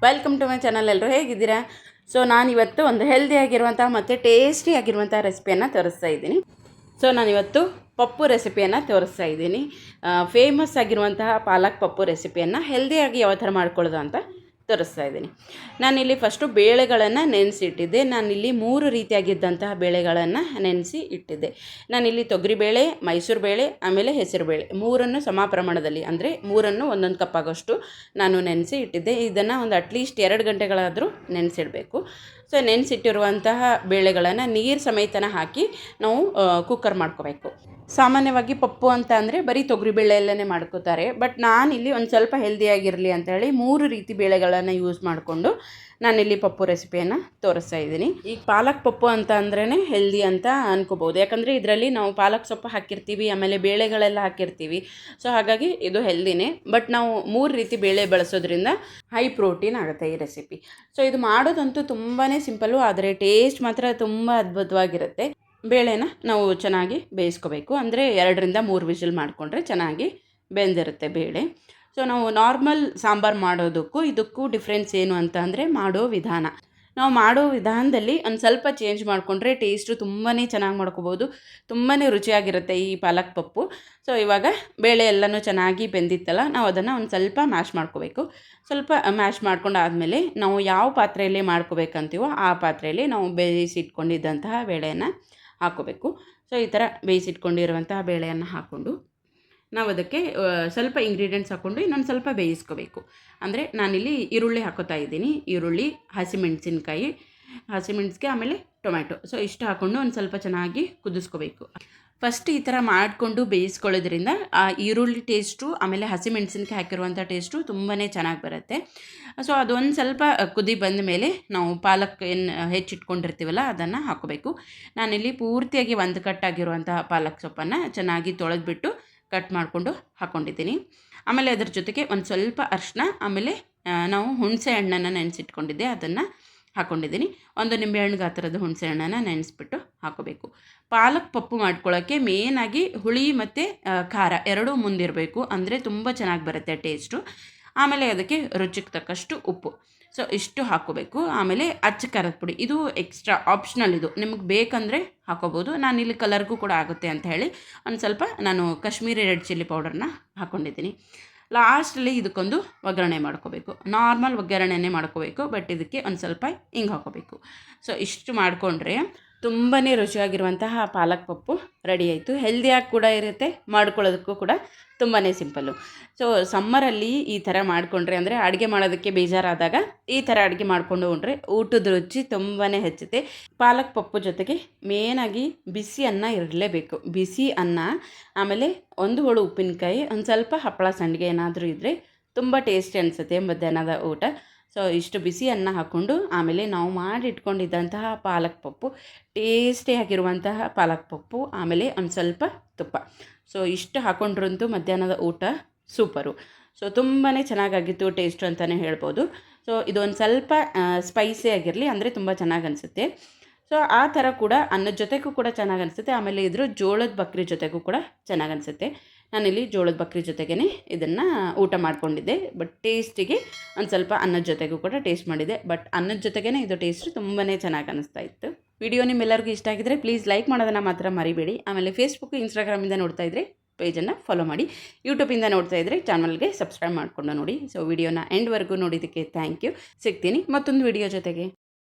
Welcome to my channel. ಎಲ್ಲರೂ ಹೇಗಿದ್ದೀರಾ? So ನಾನಿವತ್ತು ಒಂದು ಹೆಲ್ದಿಯಾಗಿರುವಂಥ ಮತ್ತು ಟೇಸ್ಟಿಯಾಗಿರುವಂಥ ರೆಸಿಪಿಯನ್ನು ತೋರಿಸ್ತಾ ಇದ್ದೀನಿ. ಸೊ ನಾನಿವತ್ತು ಪಪ್ಪು ರೆಸಿಪಿಯನ್ನು ತೋರಿಸ್ತಾ ಇದ್ದೀನಿ. ಫೇಮಸ್ ಆಗಿರುವಂತಹ ಪಾಲಕ್ ಪಪ್ಪು ರೆಸಿಪಿಯನ್ನು ಹೆಲ್ದಿಯಾಗಿ ಯಾವ ಥರ ಮಾಡ್ಕೊಳ್ಳೋದು ಅಂತ ತೋರಿಸ್ತಾ ಇದ್ದೀನಿ. ನಾನಿಲ್ಲಿ ಫಸ್ಟು ಬೇಳೆಗಳನ್ನು ನೆನೆಸಿಟ್ಟಿದ್ದೆ. ನಾನಿಲ್ಲಿ 3 ರೀತಿಯಾಗಿದ್ದಂತಹ ಬೇಳೆಗಳನ್ನು ನೆನೆಸಿ ಇಟ್ಟಿದ್ದೆ. ನಾನಿಲ್ಲಿ ತೊಗರಿಬೇಳೆ, ಮೈಸೂರು ಬೇಳೆ, ಆಮೇಲೆ ಹೆಸರುಬೇಳೆ ಮೂರನ್ನು ಸಮ ಪ್ರಮಾಣದಲ್ಲಿ, ಅಂದರೆ ಮೂರನ್ನು ಒಂದೊಂದು ಕಪ್ ಆಗೋಷ್ಟು ನಾನು ನೆನೆಸಿ ಇಟ್ಟಿದ್ದೆ. ಇದನ್ನು ಒಂದು ಅಟ್ಲೀಸ್ಟ್ 2 ಗಂಟೆಗಳಾದರೂ ನೆನೆಸಿಡಬೇಕು. ಸೊ ನೆನೆಸಿಟ್ಟಿರುವಂತಹ ಬೇಳೆಗಳನ್ನು ನೀರು ಸಮೇತನ ಹಾಕಿ ನಾವು ಕುಕ್ಕರ್ ಮಾಡ್ಕೋಬೇಕು. ಸಾಮಾನ್ಯವಾಗಿ ಪಪ್ಪು ಅಂತ ಅಂದರೆ ಬರೀ ತೊಗರಿಬೇಳೆಯಲ್ಲೇ ಮಾಡ್ಕೋತಾರೆ. ಬಟ್ ನಾನಿಲ್ಲಿ ಒಂದು ಸ್ವಲ್ಪ ಹೆಲ್ದಿಯಾಗಿರಲಿ ಅಂತೇಳಿ 3 ರೀತಿ ಬೇಳೆಗಳನ್ನು ಯೂಸ್ ಮಾಡಿಕೊಂಡು ನಾನಿಲ್ಲಿ ಪಪ್ಪು ರೆಸಿಪಿಯನ್ನು ತೋರಿಸ್ತಾ ಇದ್ದೀನಿ. ಈಗ ಪಾಲಕ್ ಪಪ್ಪು ಅಂತ ಅಂದ್ರೇ ಹೆಲ್ದಿ ಅಂತ ಅನ್ಕೋಬೋದು. ಯಾಕಂದರೆ ಇದರಲ್ಲಿ ನಾವು ಪಾಲಕ್ ಸೊಪ್ಪು ಹಾಕಿರ್ತೀವಿ, ಆಮೇಲೆ ಬೇಳೆಗಳೆಲ್ಲ ಹಾಕಿರ್ತೀವಿ. ಸೊ ಹಾಗಾಗಿ ಇದು ಹೆಲ್ದಿನೇ. ಬಟ್ ನಾವು 3 ರೀತಿ ಬೇಳೆ ಬಳಸೋದ್ರಿಂದ ಹೈ ಪ್ರೋಟೀನ್ ಆಗುತ್ತೆ ಈ ರೆಸಿಪಿ. ಸೊ ಇದು ಮಾಡೋದಂತೂ ತುಂಬಾ ಸಿಂಪಲ್ಲು, ಆದರೆ ಟೇಸ್ಟ್ ಮಾತ್ರ ತುಂಬ ಅದ್ಭುತವಾಗಿರುತ್ತೆ. ಬೇಳೆನ ನಾವು ಚೆನ್ನಾಗಿ ಬೇಯಿಸ್ಕೋಬೇಕು. ಅಂದರೆ 2ರಿಂದ 3 ವಿಸಿಲ್ ಮಾಡಿಕೊಂಡ್ರೆ ಚೆನ್ನಾಗಿ ಬೆಂದಿರುತ್ತೆ ಬೇಳೆ. ಸೊ ನಾವು ನಾರ್ಮಲ್ ಸಾಂಬಾರು ಮಾಡೋದಕ್ಕೂ ಇದಕ್ಕೂ ಡಿಫ್ರೆನ್ಸ್ ಏನು ಅಂತ ಅಂದರೆ ಮಾಡೋ ವಿಧಾನ. ನಾವು ಮಾಡೋ ವಿಧಾನದಲ್ಲಿ ಒಂದು ಸ್ವಲ್ಪ ಚೇಂಜ್ ಮಾಡಿಕೊಂಡ್ರೆ ಟೇಸ್ಟು ತುಂಬಾ ಚೆನ್ನಾಗಿ ಮಾಡ್ಕೋಬೋದು. ತುಂಬಾ ರುಚಿಯಾಗಿರುತ್ತೆ ಈ ಪಾಲಕ್ ಪಪ್ಪು. ಸೊ ಇವಾಗ ಬೇಳೆ ಎಲ್ಲನೂ ಚೆನ್ನಾಗಿ ಬೆಂದಿತ್ತಲ್ಲ, ನಾವು ಅದನ್ನು ಒಂದು ಸ್ವಲ್ಪ ಮ್ಯಾಶ್ ಮಾಡ್ಕೋಬೇಕು. ಸ್ವಲ್ಪ ಮ್ಯಾಶ್ ಮಾಡ್ಕೊಂಡಾದಮೇಲೆ ನಾವು ಯಾವ ಪಾತ್ರೆಯಲ್ಲಿ ಮಾಡ್ಕೋಬೇಕಂತೀವೋ ಆ ಪಾತ್ರೆಯಲ್ಲಿ ನಾವು ಬೇಯಿಸಿಟ್ಕೊಂಡಿದ್ದಂತಹ ಬೇಳೆಯನ್ನು ಹಾಕ್ಕೋಬೇಕು. ಸೊ ಈ ಥರ ಬೇಯಿಸಿಟ್ಕೊಂಡಿರುವಂತಹ ಬೇಳೆಯನ್ನು ಹಾಕ್ಕೊಂಡು ನಾವು ಅದಕ್ಕೆ ಸ್ವಲ್ಪ ಇಂಗ್ರೀಡಿಯೆಂಟ್ಸ್ ಹಾಕ್ಕೊಂಡು ಇನ್ನೊಂದು ಸ್ವಲ್ಪ ಬೇಯಿಸ್ಕೋಬೇಕು. ಅಂದರೆ ನಾನಿಲ್ಲಿ ಈರುಳ್ಳಿ ಹಾಕೋತಾ ಇದ್ದೀನಿ. ಈರುಳ್ಳಿ, ಹಸಿಮೆಣಸಿನ್ಕಾಯಿ, ಆಮೇಲೆ ಟೊಮ್ಯಾಟೊ. ಸೊ ಇಷ್ಟು ಹಾಕ್ಕೊಂಡು ಒಂದು ಸ್ವಲ್ಪ ಚೆನ್ನಾಗಿ ಕುದಿಸ್ಕೋಬೇಕು. ಫಸ್ಟ್ ಈ ಥರ ಮಾಡಿಕೊಂಡು ಬೇಯಿಸ್ಕೊಳ್ಳೋದ್ರಿಂದ ಆ ಈರುಳ್ಳಿ ಟೇಸ್ಟು ಆಮೇಲೆ ಹಸಿಮೆಣಸಿನ್ಕಾಯಿ ಹಾಕಿರುವಂಥ ಟೇಸ್ಟು ತುಂಬಾ ಚೆನ್ನಾಗಿ ಬರುತ್ತೆ. ಸೊ ಅದೊಂದು ಸ್ವಲ್ಪ ಕುದಿ ಬಂದ ಮೇಲೆ ನಾವು ಪಾಲಕ್ ಏನು ಹೆಚ್ಚಿಟ್ಕೊಂಡಿರ್ತೀವಲ್ಲ ಅದನ್ನು ಹಾಕೋಬೇಕು. ನಾನಿಲ್ಲಿ ಪೂರ್ತಿಯಾಗಿ ಒಂದು ಕಟ್ಟಾಗಿರುವಂತಹ ಪಾಲಕ್ ಸೊಪ್ಪನ್ನು ಚೆನ್ನಾಗಿ ತೊಳೆದ್ಬಿಟ್ಟು ಕಟ್ ಮಾಡಿಕೊಂಡು ಹಾಕ್ಕೊಂಡಿದ್ದೀನಿ. ಆಮೇಲೆ ಅದ್ರ ಜೊತೆಗೆ ಒಂದು ಸ್ವಲ್ಪ ಅರಿಶಿನ, ಆಮೇಲೆ ನಾವು ಹುಣಸೆ ಹಣ್ಣನ್ನು ನೆನೆಸಿಟ್ಕೊಂಡಿದ್ದೆ ಅದನ್ನು ಹಾಕ್ಕೊಂಡಿದ್ದೀನಿ. ಒಂದು ನಿಂಬೆಹಣ್ಣು ಗಾತ್ರದ ಹುಣಸೆ ಹಣ್ಣನ್ನು ನೆನೆಸ್ಬಿಟ್ಟು ಹಾಕೋಬೇಕು. ಪಾಲಕ್ ಪಪ್ಪು ಮಾಡ್ಕೊಳ್ಳೋಕ್ಕೆ ಮೇನಾಗಿ ಹುಳಿ ಮತ್ತು ಖಾರ ಎರಡೂ ಮುಂದಿರಬೇಕು, ಅಂದರೆ ತುಂಬ ಚೆನ್ನಾಗಿ ಬರುತ್ತೆ ಟೇಸ್ಟು. ಆಮೇಲೆ ಅದಕ್ಕೆ ರುಚಿಗೆ ತಕ್ಕಷ್ಟು ಉಪ್ಪು. ಸೊ ಇಷ್ಟು ಹಾಕ್ಕೋಬೇಕು. ಆಮೇಲೆ ಅಚ್ಚ ಖಾರದ ಪುಡಿ, ಇದು ಎಕ್ಸ್ಟ್ರಾ ಆಪ್ಷನಲ್, ಇದು ನಿಮಗೆ ಬೇಕಂದರೆ ಹಾಕೋಬೋದು. ನಾನಿಲ್ಲಿ ಕಲರ್ಗೂ ಕೂಡ ಆಗುತ್ತೆ ಅಂತ ಹೇಳಿ ಒಂದು ಸ್ವಲ್ಪ ನಾನು ಕಾಶ್ಮೀರಿ ರೆಡ್ ಚಿಲ್ಲಿ ಪೌಡರ್ನ ಹಾಕ್ಕೊಂಡಿದ್ದೀನಿ. ಲಾಸ್ಟಲ್ಲಿ ಇದಕ್ಕೊಂದು ಒಗ್ಗರಣೆ ಮಾಡ್ಕೋಬೇಕು. ನಾರ್ಮಲ್ ಒಗ್ಗರಣೆನೇ ಮಾಡ್ಕೋಬೇಕು, ಬಟ್ ಇದಕ್ಕೆ ಒಂದು ಸ್ವಲ್ಪ ಹಿಂಗೆ ಹಾಕೋಬೇಕು. ಸೊ ಇಷ್ಟು ಮಾಡಿಕೊಂಡ್ರೆ ತುಂಬಾ ರುಚಿಯಾಗಿರುವಂತಹ ಪಾಲಕ್ ಪಪ್ಪು ರೆಡಿ ಆಯಿತು. ಹೆಲ್ದಿಯಾಗಿ ಕೂಡ ಇರುತ್ತೆ, ಮಾಡ್ಕೊಳ್ಳೋದಕ್ಕೂ ಕೂಡ ತುಂಬಾ ಸಿಂಪಲ್ಲು. ಸೊ ಸಮ್ಮರಲ್ಲಿ ಈ ಥರ ಮಾಡಿಕೊಂಡ್ರೆ, ಅಂದರೆ ಅಡುಗೆ ಮಾಡೋದಕ್ಕೆ ಬೇಜಾರಾದಾಗ ಈ ಥರ ಅಡುಗೆ ಮಾಡಿಕೊಂಡು ಉಂಡ್ರೆ ಊಟದ ರುಚಿ ತುಂಬಾ ಹೆಚ್ಚುತ್ತೆ. ಪಾಲಕ್ ಪಪ್ಪು ಜೊತೆಗೆ ಮೇನಾಗಿ ಬಿಸಿ ಅನ್ನ ಇರಲೇಬೇಕು. ಬಿಸಿ ಅನ್ನ, ಆಮೇಲೆ ಒಂದು ಹೋಳು ಉಪ್ಪಿನಕಾಯಿ, ಒಂದು ಸ್ವಲ್ಪ ಹಪ್ಪಳ ಸಂಡಿಗೆ ಏನಾದರೂ ಇದ್ದರೆ ತುಂಬ ಟೇಸ್ಟಿ ಅನಿಸುತ್ತೆ ಮಧ್ಯಾಹ್ನದ ಊಟ. ಸೊ ಇಷ್ಟು ಬಿಸಿ ಅನ್ನ ಹಾಕ್ಕೊಂಡು ಆಮೇಲೆ ನಾವು ಮಾಡಿಟ್ಕೊಂಡಿದ್ದಂತಹ ಪಾಲಕ್ ಪಪ್ಪು, ಟೇಸ್ಟಿಯಾಗಿರುವಂತಹ ಪಾಲಕ್ ಪಪ್ಪು, ಆಮೇಲೆ ಒಂದು ಸ್ವಲ್ಪ ತುಪ್ಪ. ಸೊ ಇಷ್ಟು ಹಾಕ್ಕೊಂಡ್ರಂತೂ ಮಧ್ಯಾಹ್ನದ ಊಟ ಸೂಪರು. ಸೊ ತುಂಬಾ ಚೆನ್ನಾಗಾಗಿತ್ತು ಟೇಸ್ಟು ಅಂತಲೇ ಹೇಳ್ಬೋದು. ಸೊ ಇದೊಂದು ಸ್ವಲ್ಪ ಸ್ಪೈಸಿ ಆಗಿರಲಿ, ಅಂದರೆ ತುಂಬ ಚೆನ್ನಾಗಿ ಅನಿಸುತ್ತೆ. ಸೊ ಆ ಥರ ಕೂಡ ಅನ್ನದ ಜೊತೆಗೂ ಕೂಡ ಚೆನ್ನಾಗಿ ಅನಿಸುತ್ತೆ. ಆಮೇಲೆ ಇದ್ರ ಜೋಳದ ಬಕ್ರಿ ಜೊತೆಗೂ ಕೂಡ ಚೆನ್ನಾಗಿ ಅನಿಸುತ್ತೆ. ನಾನಿಲ್ಲಿ ಜೋಳದ ಬಕ್ರಿ ಜೊತೆಗೇ ಇದನ್ನು ಊಟ ಮಾಡ್ಕೊಂಡಿದ್ದೆ. ಬಟ್ ಟೇಸ್ಟಿಗೆ ಒಂದು ಸ್ವಲ್ಪ ಅನ್ನದ ಜೊತೆಗೂ ಕೂಡ ಟೇಸ್ಟ್ ಮಾಡಿದೆ. ಬಟ್ ಅನ್ನದ ಜೊತೆಗೇ ಇದು ಟೇಸ್ಟ್ ತುಂಬಾ ಚೆನ್ನಾಗಿ ಅನ್ನಿಸ್ತಾ ಇತ್ತು. ವಿಡಿಯೋ ನಿಮ್ಮೆಲ್ಲರಿಗೂ ಇಷ್ಟ ಆಗಿದ್ರೆ ಪ್ಲೀಸ್ ಲೈಕ್ ಮಾಡೋದನ್ನು ಮಾತ್ರ ಮರಿಬೇಡಿ. ಆಮೇಲೆ ಫೇಸ್ಬುಕ್, ಇನ್ಸ್ಟಾಗ್ರಾಮಿಂದ ನೋಡ್ತಾ ಇದ್ದರೆ ಪೇಜನ್ನು ಫಾಲೋ ಮಾಡಿ. ಯೂಟ್ಯೂಬಿಂದ ನೋಡ್ತಾ ಇದ್ದರೆ ಚಾನಲ್ಗೆ ಸಬ್ಸ್ಕ್ರೈಬ್ ಮಾಡಿಕೊಂಡು ನೋಡಿ. ಸೊ ವಿಡಿಯೋನ ಎಂಡ್ವರೆಗೂ ನೋಡಿದ್ದಕ್ಕೆ ಥ್ಯಾಂಕ್ ಯು. ಸಿಗ್ತೀನಿ ಮತ್ತೊಂದು ವಿಡಿಯೋ ಜೊತೆಗೆ.